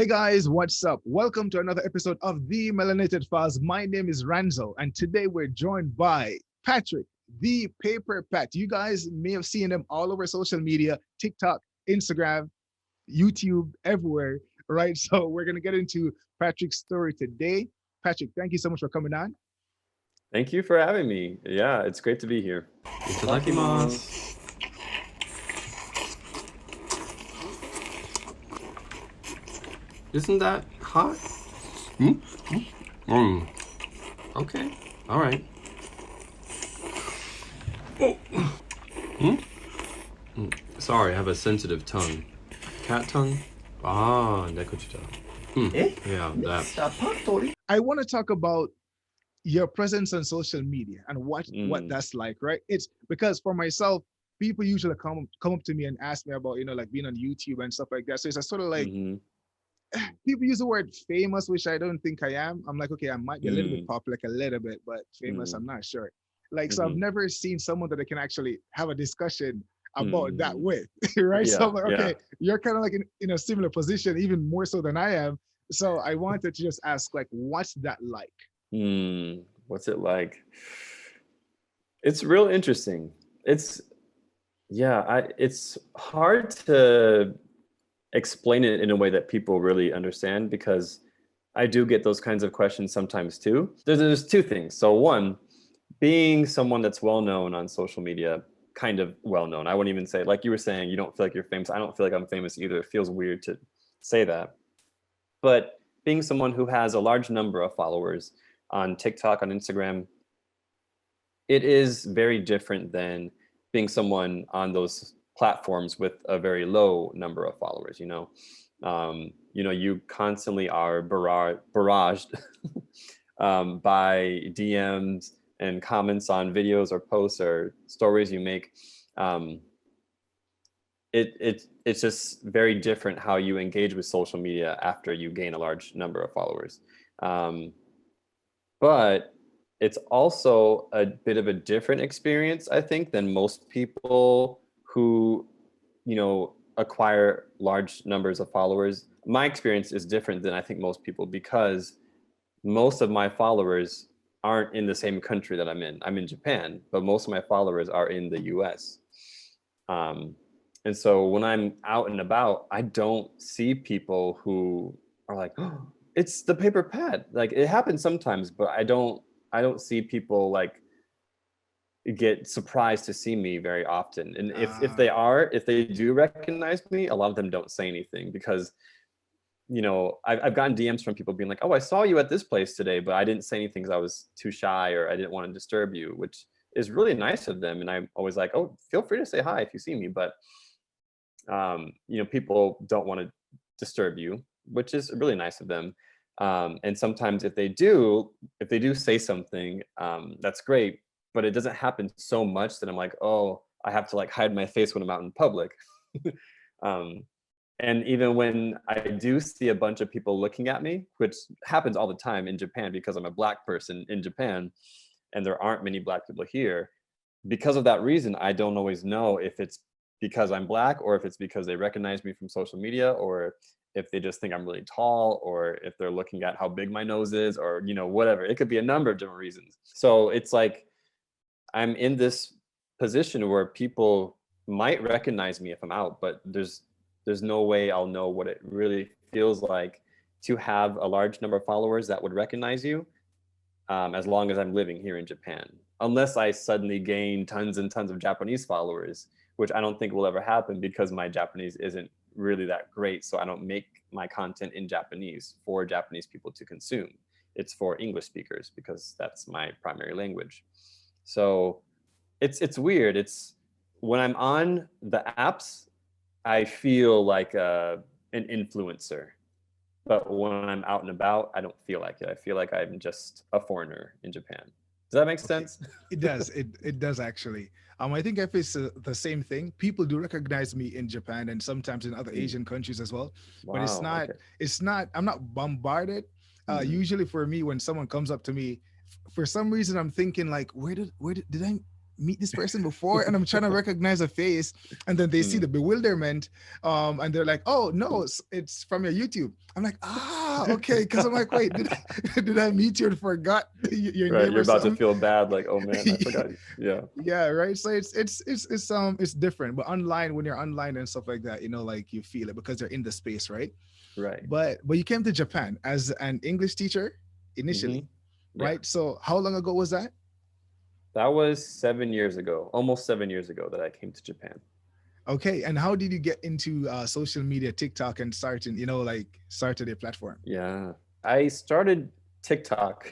Hey guys, what's up? Welcome to another episode of the Melanated Files. My name is Ranzo, and today we're joined by Patrick, the Paper Pat. You guys may have seen him all over social media, TikTok, Instagram, YouTube, everywhere, right? So we're gonna get into Patrick's story today. Patrick, thank you so much for coming on. Thank you for having me. Yeah, it's great to be here. Itadakimasu. Isn't that hot? Okay. All right. Sorry, I have a sensitive tongue. Cat tongue? Ah, nekochita. Yeah, that. I want to talk about your presence on social media and what Mm. that's like, right? It's because for myself, people usually come up to me and ask me about, like being on YouTube and stuff like that. So it's a sort of like Mhm. people use the word famous, which I don't think I am. I'm like, okay, I might be a little bit Mm. popular, like a little bit, but famous, Mm. I'm not sure. Like, so I've Mhm. never seen someone that I can actually have a discussion about that Mm. with, right? So Yeah, I'm like, yeah. okay, you're kind of like in a similar position, even more so than I am. So I wanted to just ask, like, what's that like? What's it like? It's real interesting. It's it's hard to explain it in a way that people really understand because I do get those kinds of questions sometimes too. There's two things. So one, being someone that's well known on social media, kind of well known. I wouldn't even say, like you were saying, you don't feel like you're famous. I don't feel like I'm famous either. It feels weird to say that. But being someone who has a large number of followers on TikTok, on Instagram, it is very different than being someone on those platforms with a very low number of followers. You constantly are barraged by DMs and comments on videos or posts or stories you make. um, it's just very different how you engage with social media after you gain a large number of followers. um, but it's also a bit of a different experience, I think, than most people who acquire large numbers of followers. My experience is different than I think most people because most of my followers aren't in the same country that I'm in. I'm in Japan, but most of my followers are in the US. Um, and so when I'm out and about, I don't see people who are like, oh, it's the paper pad. Like it happens sometimes, but I don't see people like get surprised to see me very often. And if they do recognize me, a lot of them don't say anything because I've gotten DMs from people being like, oh, I saw you at this place today, but I didn't say anything because I was too shy or I didn't want to disturb you, which is really nice of them. And I'm always like, oh, feel free to say hi if you see me. But, people don't want to disturb you, which is really nice of them. And sometimes if they do say something, that's great, but it doesn't happen so much that I'm like, oh, I have to like hide my face when I'm out in public. um, and even when I do see a bunch of people looking at me, which happens all the time in Japan because I'm a Black person in Japan and there aren't many Black people here, because of that reason, I don't always know if it's because I'm Black or if it's because they recognize me from social media or if they just think I'm really tall or if they're looking at how big my nose is or, whatever. It could be a number of different reasons. So it's like I'm in this position where people might recognize me if I'm out, but there's no way I'll know what it really feels like to have a large number of followers that would recognize you, as long as I'm living here in Japan. Unless I suddenly gain tons and tons of Japanese followers, which I don't think will ever happen because my Japanese isn't really that great. So I don't make my content in Japanese for Japanese people to consume. It's for English speakers because that's my primary language. So it's weird. It's when I'm on the apps, I feel like an influencer. But when I'm out and about, I don't feel like it. I feel like I'm just a foreigner in Japan. Does that make Okay, sense? it does. It does actually. I think I face the same thing. People do recognize me in Japan and sometimes in other Mm. Asian countries as well. But it's Wow. not. Okay. It's not. I'm not bombarded. Mm. Usually for me, when someone comes up to me, for some reason I'm thinking like, did I? meet this person before? And I'm trying to recognize a face, and then they see the bewilderment, and they're like, oh no, it's from your YouTube. I'm like, okay, because I'm like, wait, did I meet you and forgot your Right, name you're or about to something? feel bad, like, oh man, I forgot. Yeah. Yeah, right. So it's different, but online, when you're online and stuff like that, like you feel it because they're in the space, right? Right. But you came to Japan as an English teacher initially, Yeah. right? So how long ago was that? That was 7 years ago, almost 7 years ago that I came to Japan. Okay, and how did you get into social media, TikTok, and starting, started a platform? Yeah. I started TikTok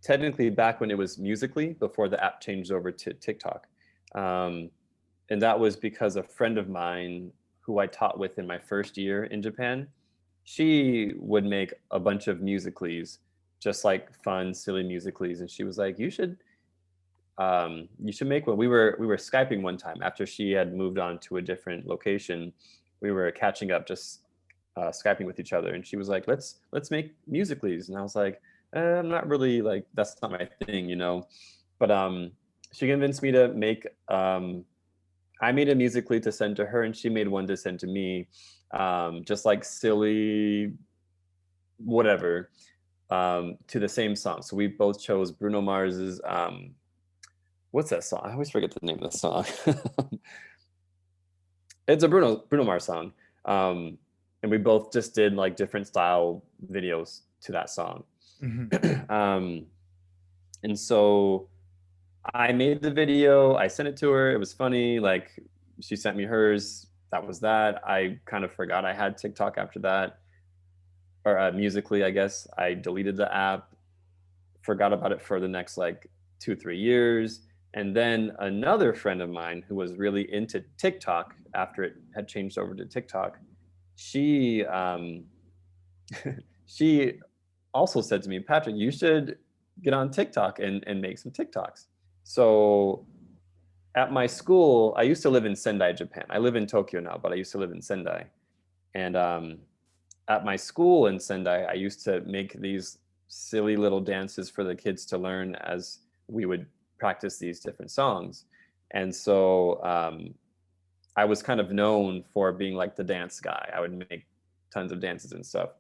technically back when it was Musically, before the app changed over to TikTok. And that was because a friend of mine who I taught with in my first year in Japan, she would make a bunch of musicallys, just like fun, silly musicallys. And she was like, you should make one. We were Skyping one time after she had moved on to a different location. We were catching up, just Skyping with each other, and she was like, let's make musicallys. And I was like, I'm not really, like, that's not my thing. But she convinced me to make, I made a musically to send to her, and she made one to send to me, just like silly whatever, to the same song. So we both chose Bruno Mars's, what's that song? I always forget the name of the song. It's a Bruno Mars song. And we both just did like different style videos to that song. And so I made the video, I sent it to her. It was funny. Like, she sent me hers. That was that. I kind of forgot I had TikTok after that, or Musically, I guess. I deleted the app, forgot about it for the next like 2-3 years. And then another friend of mine who was really into TikTok after it had changed over to TikTok, she she also said to me, Patrick, you should get on TikTok and make some TikToks. So at my school, I used to live in Sendai, Japan. I live in Tokyo now, but I used to live in Sendai. And at my school in Sendai, I used to make these silly little dances for the kids to learn as we would practice these different songs. And so I was kind of known for being like the dance guy. I would make tons of dances and stuff.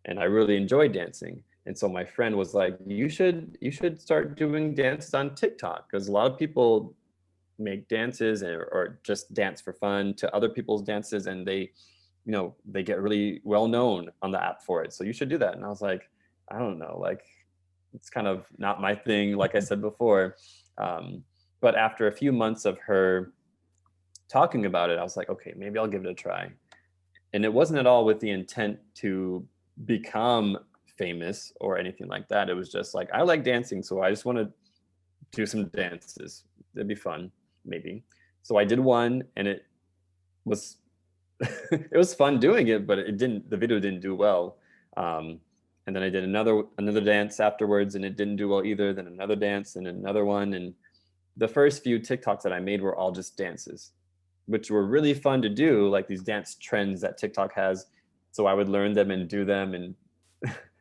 And I really enjoyed dancing. And so my friend was like, you should start doing dances on TikTok, because a lot of people make dances or just dance for fun to other people's dances, and they get really well known on the app for it. So you should do that. And I was like, I don't know, like, it's kind of not my thing, like I said before. But after a few months of her talking about it, I was like, okay, maybe I'll give it a try. And it wasn't at all with the intent to become famous or anything like that. It was just like, I like dancing, so I just want to do some dances. It'd be fun, maybe. So I did one, and it was it was fun doing it, but the video didn't do well. And then I did another dance afterwards, and it didn't do well either. Then another dance and another one. And the first few TikToks that I made were all just dances, which were really fun to do, like these dance trends that TikTok has. So I would learn them and do them, and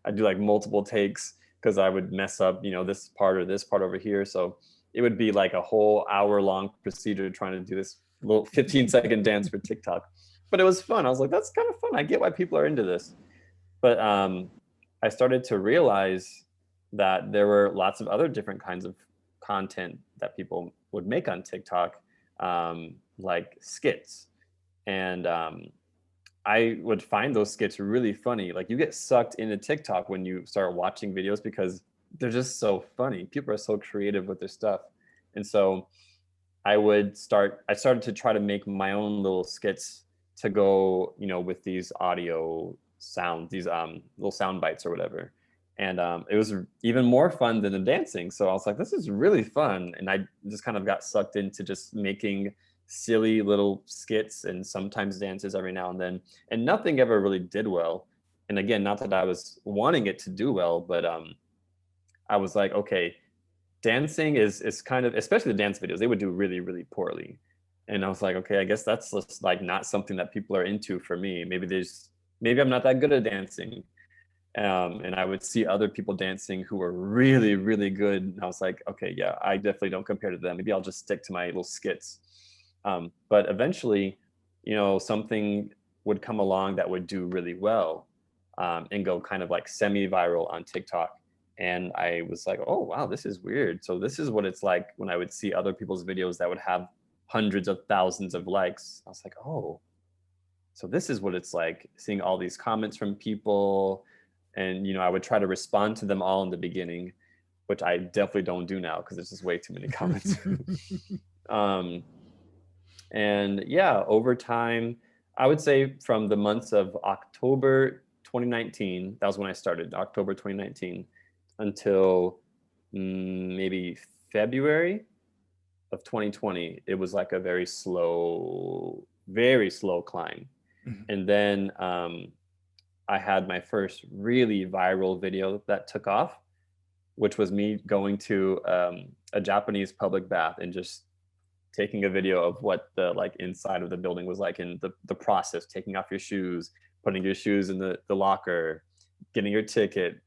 I'd do like multiple takes because I would mess up, this part or this part over here. So it would be like a whole hour-long procedure trying to do this little 15-second dance for TikTok. But it was fun. I was like, that's kind of fun. I get why people are into this. But I started to realize that there were lots of other different kinds of content that people would make on TikTok, like skits. And I would find those skits really funny. Like, you get sucked into TikTok when you start watching videos because they're just so funny. People are so creative with their stuff. And so I started to try to make my own little skits to go, with these audio sounds, these little sound bites or whatever. And it was even more fun than the dancing. So I was like, this is really fun. And I just kind of got sucked into just making silly little skits and sometimes dances every now and then. And nothing ever really did well. And again, not that I was wanting it to do well, but I was like, okay, dancing is kind of, especially the dance videos, they would do really, really poorly. And I was like, okay, I guess that's just like not something that people are into for me. Maybe I'm not that good at dancing. And I would see other people dancing who were really, really good. And I was like, okay, yeah, I definitely don't compare to them. Maybe I'll just stick to my little skits. But eventually, something would come along that would do really well, and go kind of like semi-viral on TikTok. And I was like, oh, wow, this is weird. So this is what it's like when I would see other people's videos that would have hundreds of thousands of likes. I was like, oh, so this is what it's like, seeing all these comments from people. And, I would try to respond to them all in the beginning, which I definitely don't do now because there's just way too many comments. And yeah, over time, I would say from the months of October 2019, that was when I started, October 2019, until maybe February of 2020, it was like a very slow climb. And then I had my first really viral video that took off, which was me going to a Japanese public bath and just taking a video of what the inside of the building was like, in the process, taking off your shoes, putting your shoes in the locker, getting your ticket.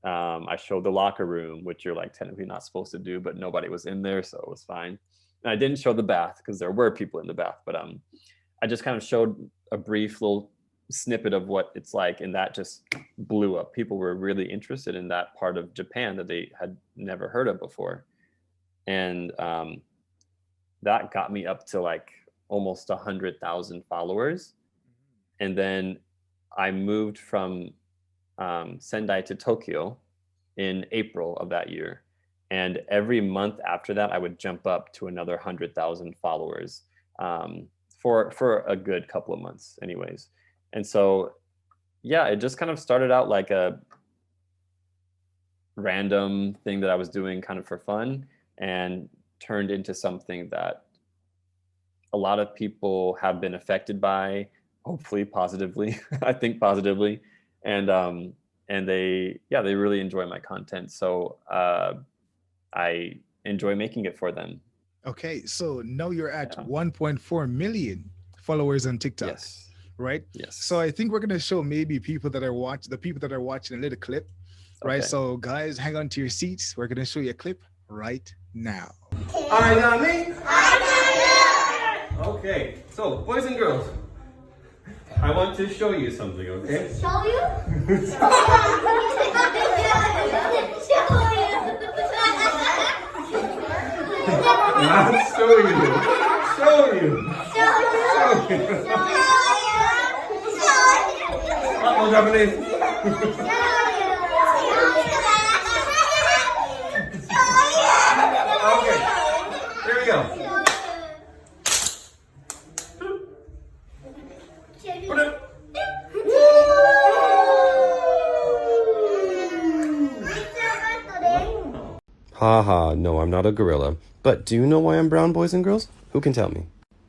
I showed the locker room, which you're technically not supposed to do, but nobody was in there, so it was fine. And I didn't show the bath because there were people in the bath, but I just kind of showed a brief little snippet of what it's like, and that just blew up. People were really interested in that part of Japan that they had never heard of before. And that got me up to almost 100,000 followers. And then I moved from Sendai to Tokyo in April of that year. And every month after that, I would jump up to another 100,000 followers for a good couple of months anyways. And so, yeah, it just kind of started out like a random thing that I was doing kind of for fun, and turned into something that a lot of people have been affected by, hopefully positively, I think positively. And they really enjoy my content. So I enjoy making it for them. Okay, so now you're at 1.4 million followers on TikTok. Yes. Right? Yes. So I think we're gonna show maybe the people that are watching a little clip, right? Okay. So guys, hang on to your seats. We're gonna show you a clip right now. Are you got me? Okay, so boys and girls, I want to show you something, okay? Show you? Not show you. Show you. Oh, Japanese. Okay, here we go. Haha, no, I'm not a gorilla. But do you know why I'm brown, boys and girls? Who can tell me?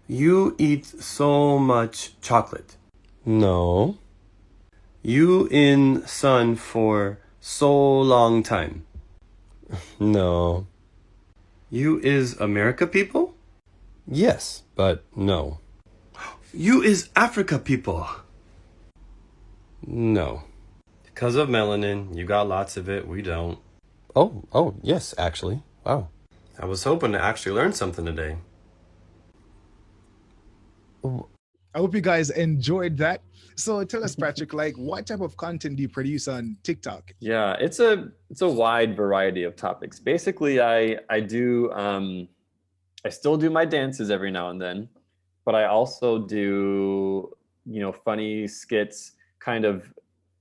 You eat so much chocolate. No. You in sun for so long time. No. You is America people? Yes, but no. You is Africa people? No. Because of melanin, you got lots of it, we don't. Oh, yes, actually. Wow. I was hoping to actually learn something today. I hope you guys enjoyed that. So tell us, Patrick, what type of content do you produce on TikTok? Yeah, it's a wide variety of topics. Basically, I still do my dances every now and then, but I also do, funny skits kind of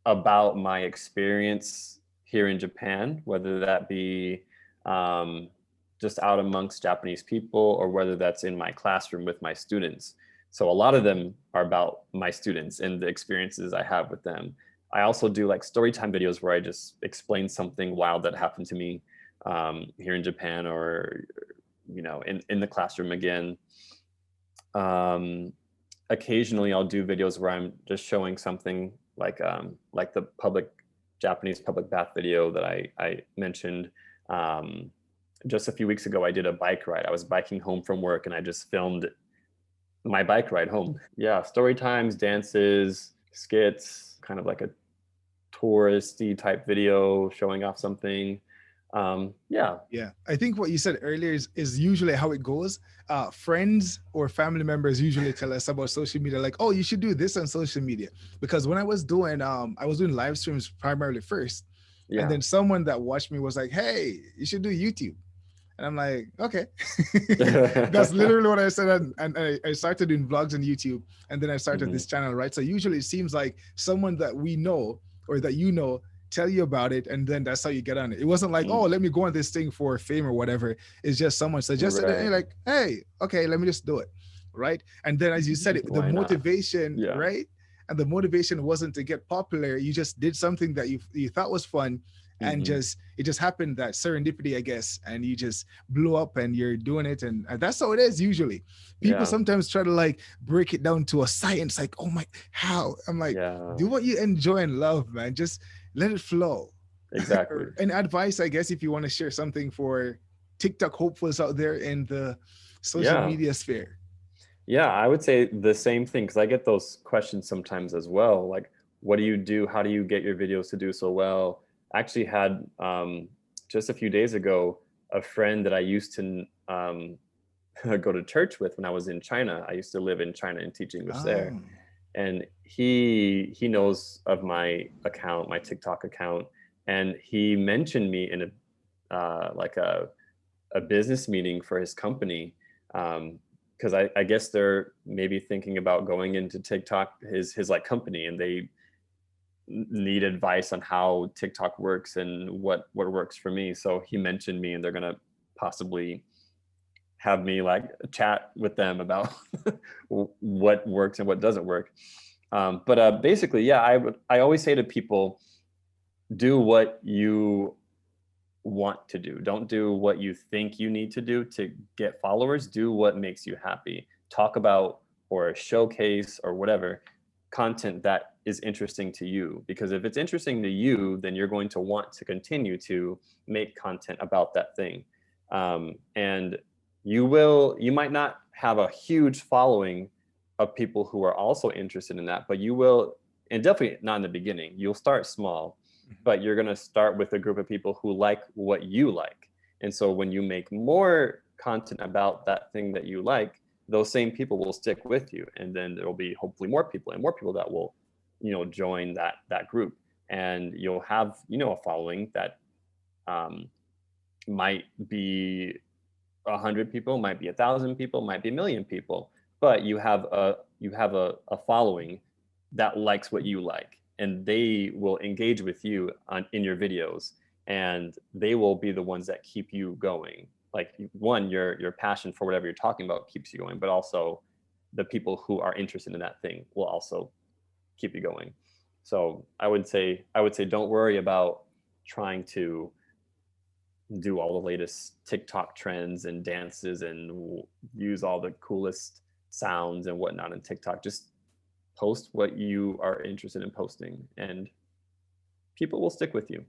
about my experience here in Japan, whether that be just out amongst Japanese people, or whether that's in my classroom with my students. So a lot of them are about my students and the experiences I have with them. I also do story time videos where I just explain something wild that happened to me here in Japan, or in the classroom again. Occasionally I'll do videos where I'm just showing something like the Japanese public bath video that I mentioned. Just a few weeks ago, I did a bike ride. I was biking home from work and I just filmed my bike ride home. Yeah, story times, dances, skits, kind of like a touristy type video showing off something. Yeah. Yeah, I think what you said earlier is usually how it goes. Friends or family members usually tell us about social media, like, "Oh, you should do this on social media." Because when I was doing live streams primarily first, and Yeah. then someone that watched me was like, "Hey, you should do YouTube." And I'm like, okay. That's literally what I said. And I started doing vlogs on YouTube, and then I started Mhm. this channel, right? So usually it seems like someone that we know or that you know tell you about it, and then that's how you get on it. It wasn't like, oh, Mm. let me go on this thing for fame or whatever. It's just someone suggested it, and you're Right. like, hey, okay, let me just do it, right? And then as you said, the Why not? motivation, Yeah. right? And the motivation wasn't to get popular. You just did something that you thought was fun, and Mhm. it just happened, that serendipity, I guess, and you just blew up and you're doing it. And that's how it is usually. People Yeah. sometimes try to like break it down to a science, like, oh my, how? I'm like, Yeah. do what you enjoy and love, man. Just let it flow. Exactly. And advice, I guess, if you want to share something for TikTok hopefuls out there in the social Yeah. media sphere. Yeah, I would say the same thing, because I get those questions sometimes as well. Like, what do you do? How do you get your videos to do so well? I actually had just a few days ago a friend that I used to go to church with when I was in China. I used to live in China and teach English there, Oh, and he knows of my account, my TikTok account, and he mentioned me in like a business meeting for his company, because I guess they're maybe thinking about going into TikTok, his like company, and they need advice on how TikTok works and what works for me. So he mentioned me, and they're gonna possibly have me like chat with them about what works and what doesn't work. But basically, yeah, I always say to people, do what you want to do. Don't do what you think you need to do to get followers. Do what makes you happy. Talk about or showcase or whatever content that is interesting to you. Because if it's interesting to you, then you're going to want to continue to make content about that thing. And you might not have a huge following of people who are also interested in that, but you will, and definitely not in the beginning. You'll start small, but you're going to start with a group of people who like what you like. And so when you make more content about that thing that you like, those same people will stick with you. And then there'll be hopefully more people and more people that will, join that group. And you'll have, a following that might be 100 people, might be 1,000 people, might be 1,000,000 people, but you have a following that likes what you like, and they will engage with you in your videos, and they will be the ones that keep you going. Like, one, your passion for whatever you're talking about keeps you going, but also the people who are interested in that thing will also keep you going. So I would say don't worry about trying to do all the latest TikTok trends and dances and use all the coolest sounds and whatnot in TikTok. Just post what you are interested in posting, and people will stick with you.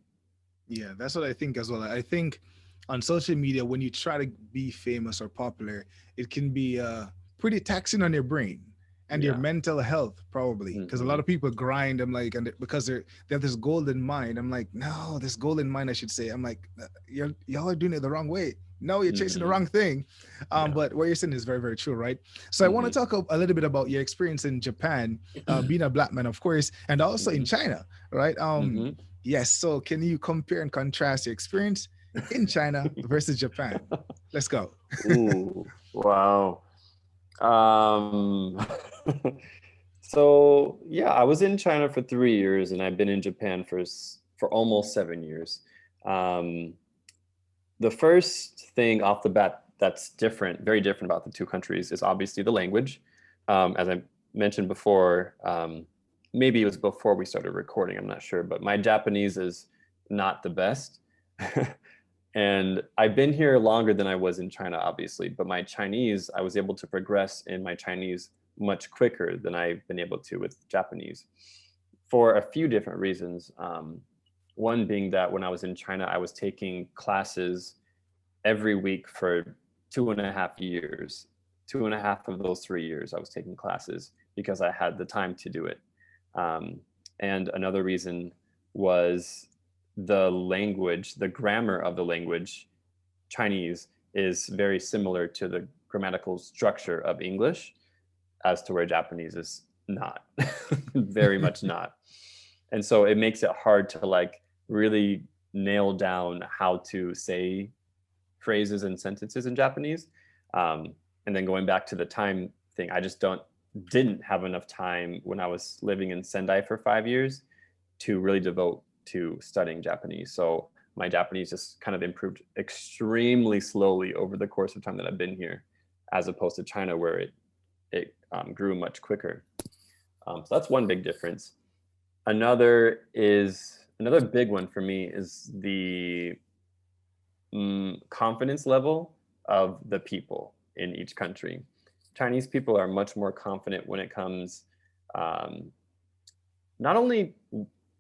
yeah, that's what I think as well. I think on social media, when you try to be famous or popular, it can be pretty taxing on your brain and your Yeah. mental health, probably. Because a lot Hmm. of people grind. I'm like, and because they have this goal in mind. I'm like, no, this goal in mind, I should say. I'm like, y'all are doing it the wrong way. No, you're chasing the Hmm. wrong thing. Yeah. But what you're saying is very, very true, right? So I want to Hmm. talk a little bit about your experience in Japan, being a black man, of course, and also in Hmm. China, right? Hmm. Yes. So can you compare and contrast your experience in China versus Japan? Let's go. Ooh, wow. Um, so yeah, I was in China for 3 years, and I've been in Japan for almost 7 years. Um, the first thing off the bat that's different, very different about the two countries, is obviously the language. As I mentioned before, maybe it was before we started recording, I'm not sure, but my Japanese is not the best. And I've been here longer than I was in China, obviously, but my Chinese, I was able to progress in my Chinese much quicker than I've been able to with Japanese for a few different reasons. One being that when I was in China, I was taking classes every week for 2.5 years. 2.5 of those 3 years, I was taking classes because I had the time to do it. And another reason was the language, the grammar of the language, Chinese, is very similar to the grammatical structure of English, as to where Japanese is not, very much not. And so it makes it hard to like really nail down how to say phrases and sentences in Japanese. And then going back to the time thing, I just didn't have enough time when I was living in Sendai for 5 years to really devote to studying Japanese. So my Japanese just kind of improved extremely slowly over the course of time that I've been here, as opposed to China, where it grew much quicker. So that's one big difference. Another big one for me is the confidence level of the people in each country. Chinese people are much more confident when it comes not only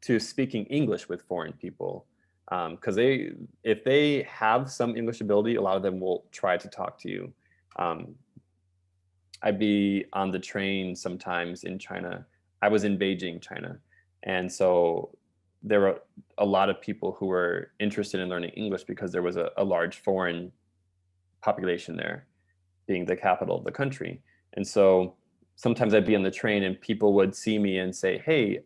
to speaking English with foreign people, because if they have some English ability, a lot of them will try to talk to you. I'd be on the train sometimes in China. I was in Beijing, China. And so there were a lot of people who were interested in learning English because there was a large foreign population there, being the capital of the country. And so sometimes I'd be on the train and people would see me and say, hey,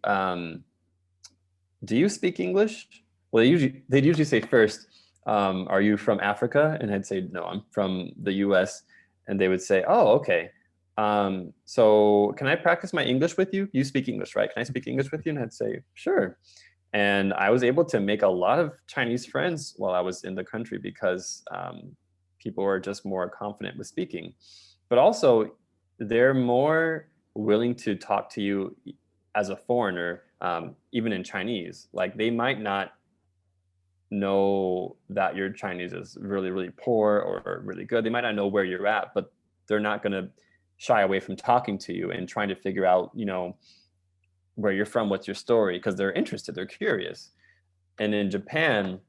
do you speak English? Well, they'd usually say first, are you from Africa? And I'd say, no, I'm from the US. And they would say, oh, okay. So can I practice my English with you? You speak English, right? Can I speak English with you? And I'd say, sure. And I was able to make a lot of Chinese friends while I was in the country because people were just more confident with speaking. But also, they're more willing to talk to you as a foreigner, even in Chinese. Like they might not know that your Chinese is really, really poor or really good. They might not know where you're at, but they're not going to shy away from talking to you and trying to figure out, where you're from, what's your story, because they're interested, they're curious. And in Japan,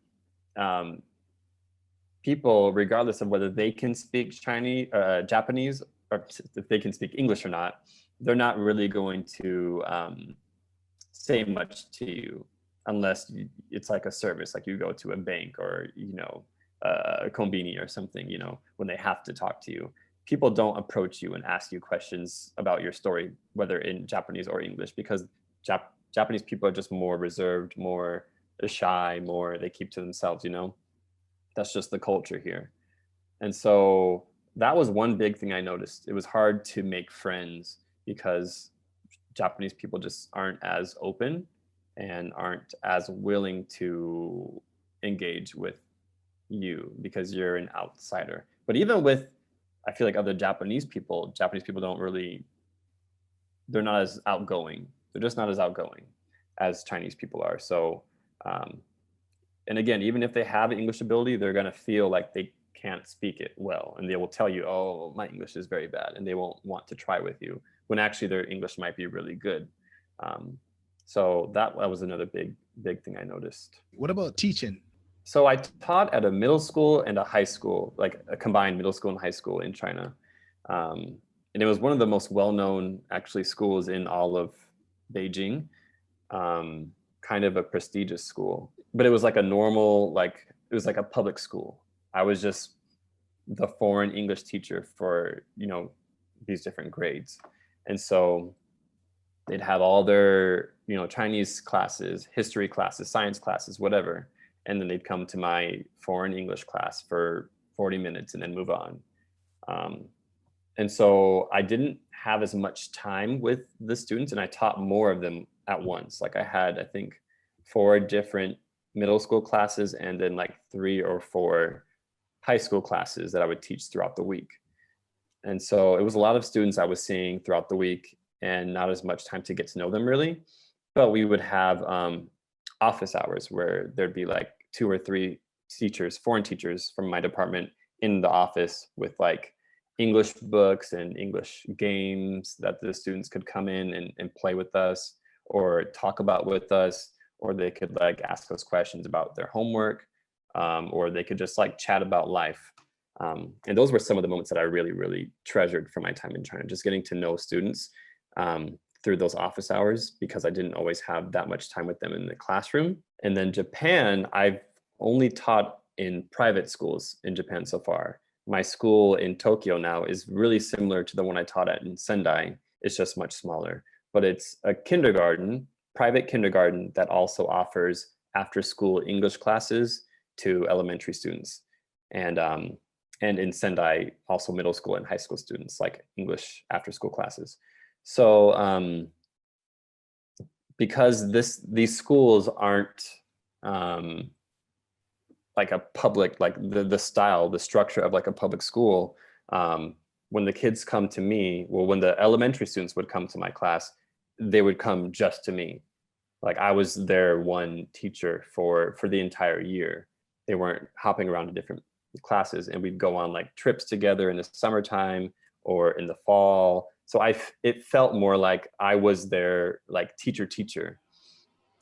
people, regardless of whether they can speak Japanese, or if they can speak English or not, they're not really going to say much to you unless it's like a service, like you go to a bank or, a konbini or something, when they have to talk to you. People don't approach you and ask you questions about your story, whether in Japanese or English, because Japanese people are just more reserved, more shy, they keep to themselves, That's just the culture here. And so that was one big thing I noticed. It was hard to make friends because Japanese people just aren't as open and aren't as willing to engage with you because you're an outsider. But even with, I feel like other Japanese people don't really, they're not as outgoing. They're just not as outgoing as Chinese people are. So, and again, even if they have an English ability, they're going to feel like they can't speak it well. And they will tell you, oh, my English is very bad. And they won't want to try with you when actually their English might be really good. So that was another big thing I noticed. What about teaching? So I taught at a middle school and a high school, like a combined middle school and high school in China. And it was one of the most well-known actually schools in all of Beijing, kind of a prestigious school, but it was like a normal, it was like a public school. I was just the foreign English teacher for, these different grades. And so they'd have all their, Chinese classes, history classes, science classes, whatever. And then they'd come to my foreign English class for 40 minutes and then move on. And so I didn't have as much time with the students, and I taught more of them at once. Like I had, I think, 4 different middle school classes and then like 3 or 4 high school classes that I would teach throughout the week. And so it was a lot of students I was seeing throughout the week and not as much time to get to know them really. But we would have office hours where there'd be like 2 or 3 teachers, foreign teachers from my department in the office with like English books and English games that the students could come in and play with us or talk about with us, or they could like ask us questions about their homework, or they could just like chat about life. And those were some of the moments that I really, really treasured from my time in China, just getting to know students through those office hours because I didn't always have that much time with them in the classroom. And then Japan, I've only taught in private schools in Japan so far. My school in Tokyo now is really similar to the one I taught at in Sendai. It's just much smaller, but it's a kindergarten, private kindergarten that also offers after school English classes to elementary students. And in Sendai, also middle school and high school students, like English after school classes. So because these schools aren't like a public, like the style, the structure of like a public school, when the kids come to me, well, when the elementary students would come to my class, they would come just to me. Like I was their one teacher for the entire year. They weren't hopping around to different classes, and we'd go on like trips together in the summertime or in the fall. So it felt more like I was their like teacher.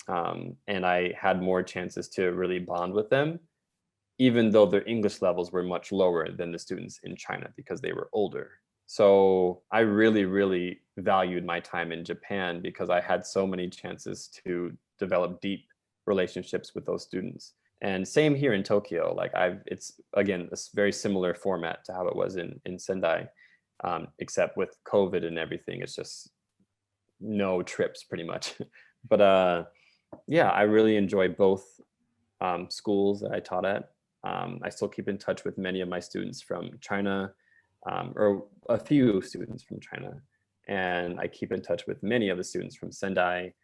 And I had more chances to really bond with them, even though their English levels were much lower than the students in China because they were older. So I really, really valued my time in Japan because I had so many chances to develop deep relationships with those students. And same here in Tokyo. Like it's again, a very similar format to how it was in Sendai, except with COVID and everything, it's just no trips pretty much. But yeah, I really enjoy both schools that I taught at. I still keep in touch with many of my students from China, or a few students from China. And I keep in touch with many of the students from Sendai.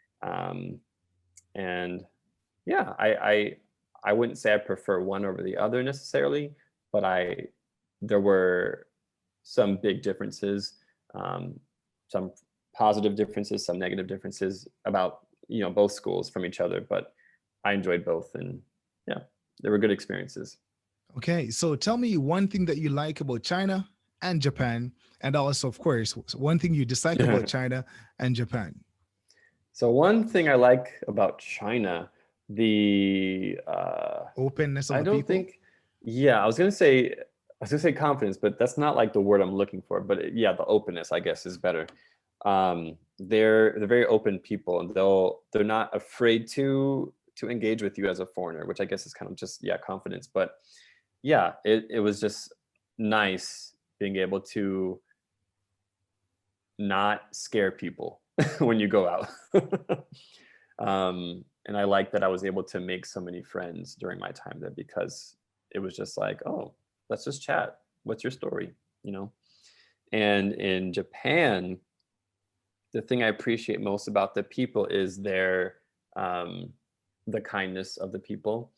And yeah, I wouldn't say I prefer one over the other necessarily, but there were some big differences, some positive differences, some negative differences about, both schools from each other, but I enjoyed both, and yeah, they were good experiences. Okay, so tell me one thing that you like about China and Japan, and also, of course, one thing you dislike about China and Japan. So one thing I like about China, the openness of I the don't people. think, yeah, I was gonna say confidence, but that's not like the word I'm looking for. But yeah, the openness, I guess, is better. They're very open people, and they're not afraid to engage with you as a foreigner, which I guess is kind of just, yeah, confidence. But yeah, it was just nice being able to not scare people when you go out. And I like that I was able to make so many friends during my time there because it was just like, oh, let's just chat. What's your story? And in Japan, the thing I appreciate most about the people is the kindness of the people.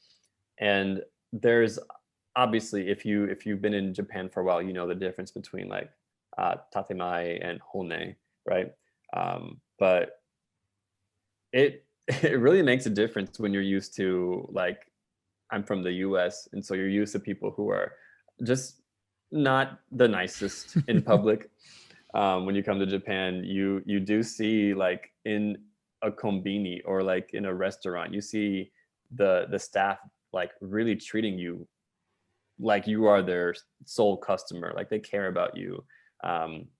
And there's obviously, if you've been in Japan for a while, you know the difference between like tatemae and hone, right? But it really makes a difference when you're used to, like, I'm from the US, and so you're used to people who are just not the nicest in public. When you come to Japan, you do see, like, in a kombini or like in a restaurant, you see the staff like really treating you like you are their sole customer, like they care about you.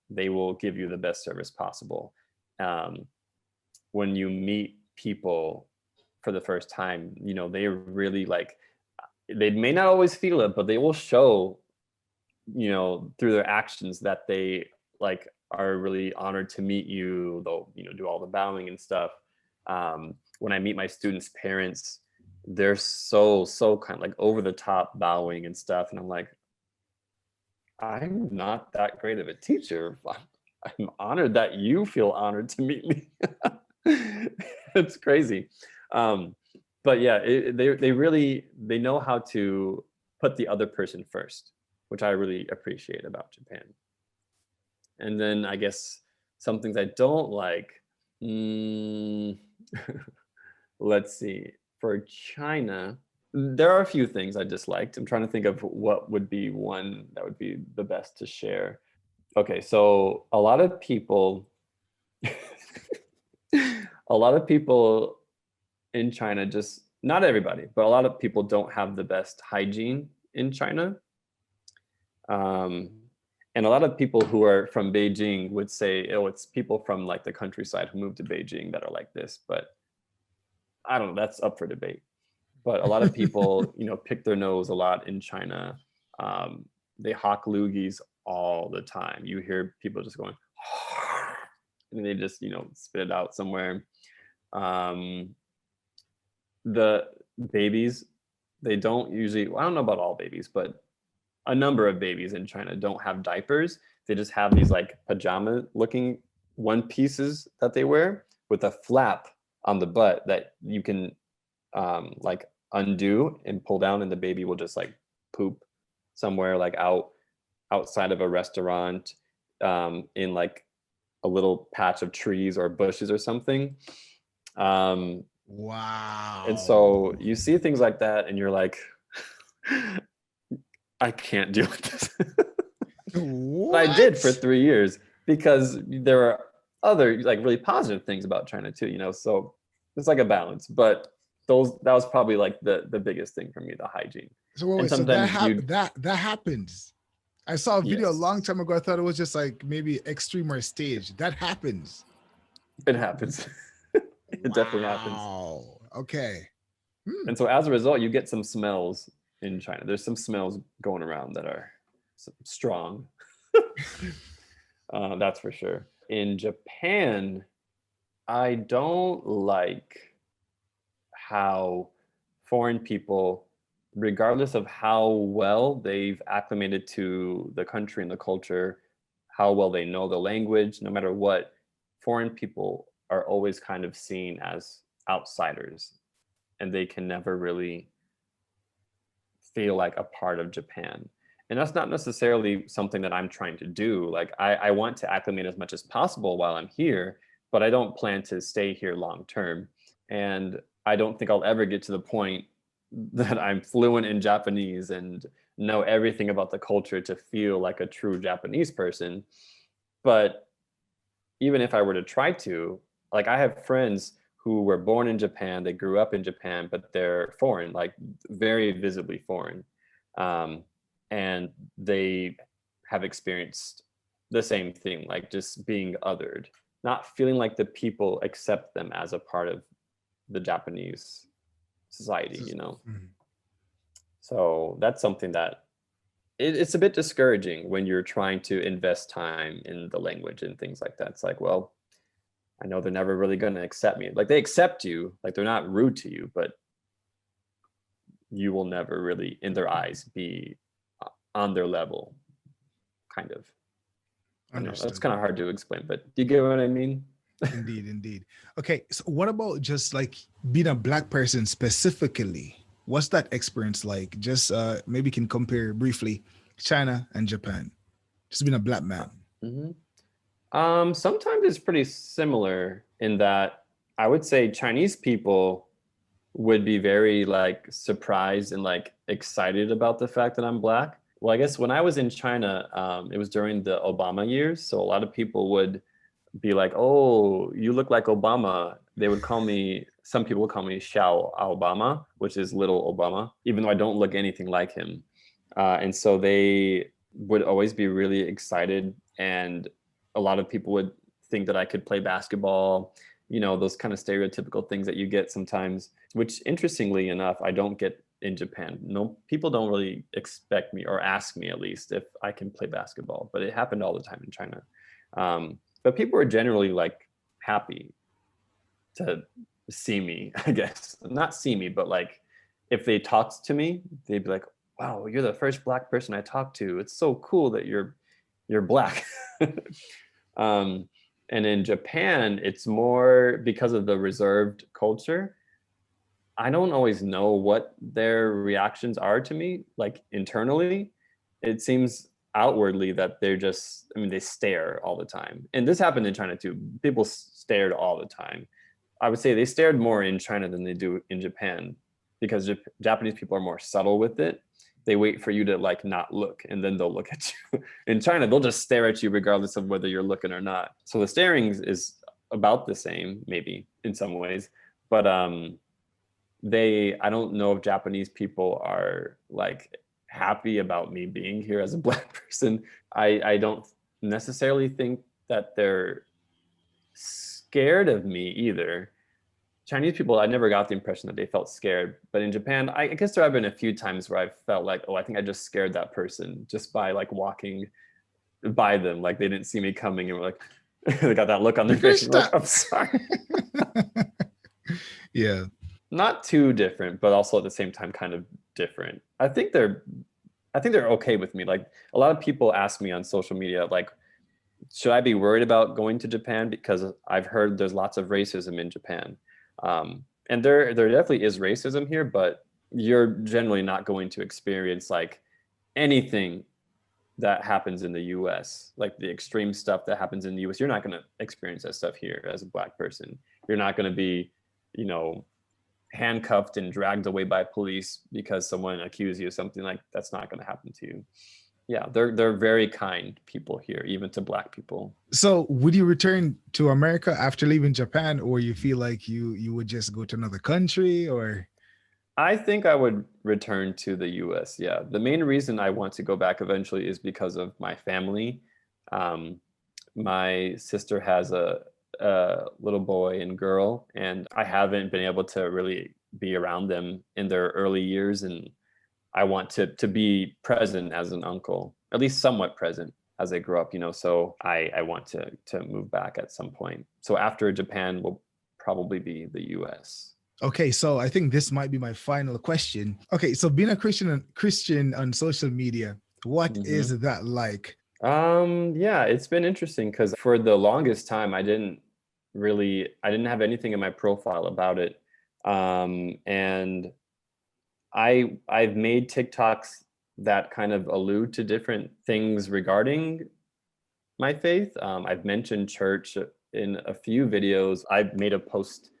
They will give you the best service possible. When you meet people for the first time, they really, like, they may not always feel it, but they will show, through their actions that they, like, are really honored to meet you. They'll, do all the bowing and stuff. When I meet my students' parents, they're so kind of like over the top bowing and stuff. And I'm like, I'm not that great of a teacher. I'm honored that you feel honored to meet me. It's crazy. But yeah, they know how to put the other person first, which I really appreciate about Japan. And then I guess some things I don't like, let's see, for China, there are a few things I disliked. I'm trying to think of what would be one that would be the best to share. Okay, so a lot of people in China, just not everybody, but a lot of people don't have the best hygiene in China. And a lot of people who are from Beijing would say, oh, it's people from like the countryside who moved to Beijing that are like this. But I don't know, that's up for debate. But a lot of people, pick their nose a lot in China. They hawk loogies all the time. You hear people just going, and they just, spit it out somewhere. The babies, they don't usually, I don't know about all babies, but a number of babies in China don't have diapers. They just have these like pajama looking one pieces that they wear with a flap on the butt that you can like undo and pull down, and the baby will just like poop somewhere like outside of a restaurant, in like a little patch of trees or bushes or something. Wow. And so you see things like that and you're like, I can't deal with this. But I did for 3 years because there are other like really positive things about China too, so it's like a balance. But that was probably like the biggest thing for me, the hygiene. So wait, so that happens. I saw a video a long time ago. I thought it was just like maybe extreme or stage. That happens. It happens. It definitely happens. Wow. Okay. And so as a result, you get some smells in China. There's some smells going around that are strong. That's for sure. In Japan, I don't like how foreign people, regardless of how well they've acclimated to the country and the culture, how well they know the language, no matter what, foreign people are always kind of seen as outsiders, and they can never really feel like a part of Japan. And that's not necessarily something that I'm trying to do. Like I want to acclimate as much as possible while I'm here, but I don't plan to stay here long term. And I don't think I'll ever get to the point that I'm fluent in Japanese and know everything about the culture to feel like a true Japanese person. But even if I were to try to, like I have friends who were born in Japan, they grew up in Japan, but they're foreign, like very visibly foreign. And they have experienced the same thing, like just being othered, not feeling like the people accept them as a part of the Japanese society, So that's something that it's a bit discouraging when you're trying to invest time in the language and things like that. It's like, well, I know they're never really going to accept me. Like they accept you, like they're not rude to you, but you will never really, in their eyes, be on their level, kind of. I know that's kind of hard to explain, but do you get what I mean? Indeed. Okay, so what about just like being a Black person specifically? What's that experience like? Just maybe you can compare briefly China and Japan. Just being a Black man. Sometimes it's pretty similar in that I would say Chinese people would be very like surprised and like excited about the fact that I'm Black. Well, I guess when I was in China, it was during the Obama years. So a lot of people would be like, oh, you look like Obama. They would call me, some people would call me Xiao Obama, which is little Obama, even though I don't look anything like him. And so they would always be really excited. And a lot of people would think that I could play basketball, those kind of stereotypical things that you get sometimes, which interestingly enough, I don't get in Japan. No, people don't really expect me or ask me at least if I can play basketball, but it happened all the time in China. But people are generally like happy to see me, I guess. Not see me, but like if they talked to me, they'd be like, wow, you're the first Black person I talked to. It's so cool that you're Black. And in Japan, it's more because of the reserved culture. I don't always know what their reactions are to me, like internally. It seems outwardly that they're just, they stare all the time. And this happened in China too. People stared all the time. I would say they stared more in China than they do in Japan because Japanese people are more subtle with it. They wait for you to like not look and then they'll look at you. In China, they'll just stare at you regardless of whether you're looking or not. So the staring is about the same, maybe in some ways, but I don't know if Japanese people are like happy about me being here as a Black person. I don't necessarily think that they're scared of me either. Chinese people, I never got the impression that they felt scared. But in Japan, I guess there have been a few times where I felt like, oh, I think I just scared that person just by like walking by them. Like they didn't see me coming and were like, they got that look on their face. Like, I'm sorry. Yeah. Not too different, but also at the same time kind of different. I think they're okay with me. Like a lot of people ask me on social media, like, should I be worried about going to Japan? Because I've heard there's lots of racism in Japan. And there definitely is racism here, but you're generally not going to experience like anything that happens in the US, like the extreme stuff that happens in the US. You're not going to experience that stuff here as a Black person. You're not going to be, you know, handcuffed and dragged away by police because someone accused you of something. Like that's not going to happen to you. Yeah, they're very kind people here, even to Black people. So would you return to America after leaving Japan, or you feel like you would just go to another country? Or I think I would return to the US. Yeah, the main reason I want to go back eventually is because of my family. My sister has a little boy and girl, and I haven't been able to really be around them in their early years, and I want to be present as an uncle, at least somewhat present as they grow up, you know. So I want to move back at some point. So after Japan will probably be the US. okay, so I think this might be my final question. Okay, so being a Christian on social media, what is that like? Yeah, it's been interesting because for the longest time I didn't have anything in my profile about it. And I've made TikToks that kind of allude to different things regarding my faith. I've mentioned church in a few videos. I made a post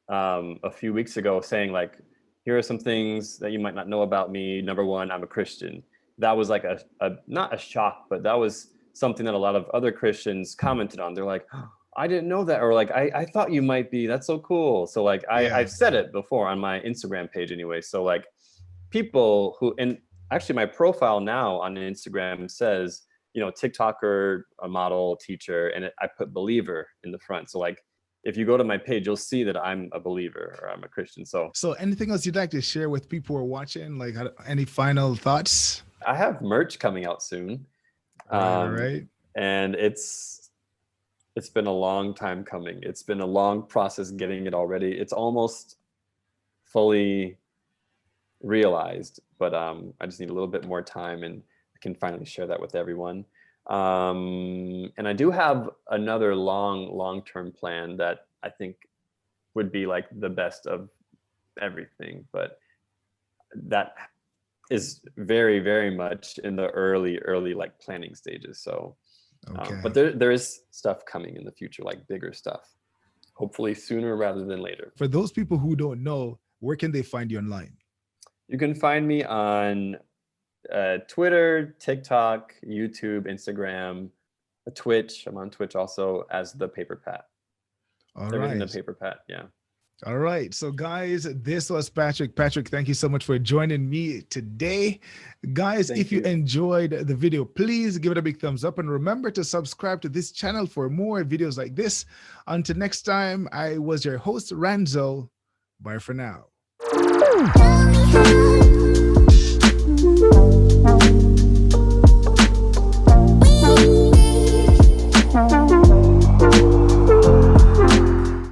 a few weeks ago saying like, here are some things that you might not know about me. Number one, I'm a Christian. That was like a not a shock, but that was something that a lot of other Christians commented on. They're like, oh, I didn't know that, or like I thought you might be. That's so cool. So like I've said it before on my Instagram page anyway. So like people who, and actually my profile now on Instagram says, you know, TikToker, a model, teacher, and I put believer in the front. So like if you go to my page, you'll see that I'm a believer or I'm a Christian. So anything else you'd like to share with people who are watching? Like any final thoughts? I have merch coming out soon. Right. And it's been a long time coming. It's been a long process getting it already. It's almost fully realized, but I just need a little bit more time and I can finally share that with everyone. And I do have another long-term plan that I think would be like the best of everything, but that is very, very much in the early like planning stages. So, but there is stuff coming in the future, like bigger stuff, hopefully sooner rather than later. For those people who don't know, where can they find you online? You can find me on Twitter, TikTok, YouTube, Instagram, Twitch. I'm on Twitch also as the Paperpat. All Everything right. The Paperpat, yeah. All right. So guys, this was Patrick. Patrick, thank you so much for joining me today. Guys, if you enjoyed the video, please give it a big thumbs up and remember to subscribe to this channel for more videos like this. Until next time, I was your host, Ranzo. Bye for now.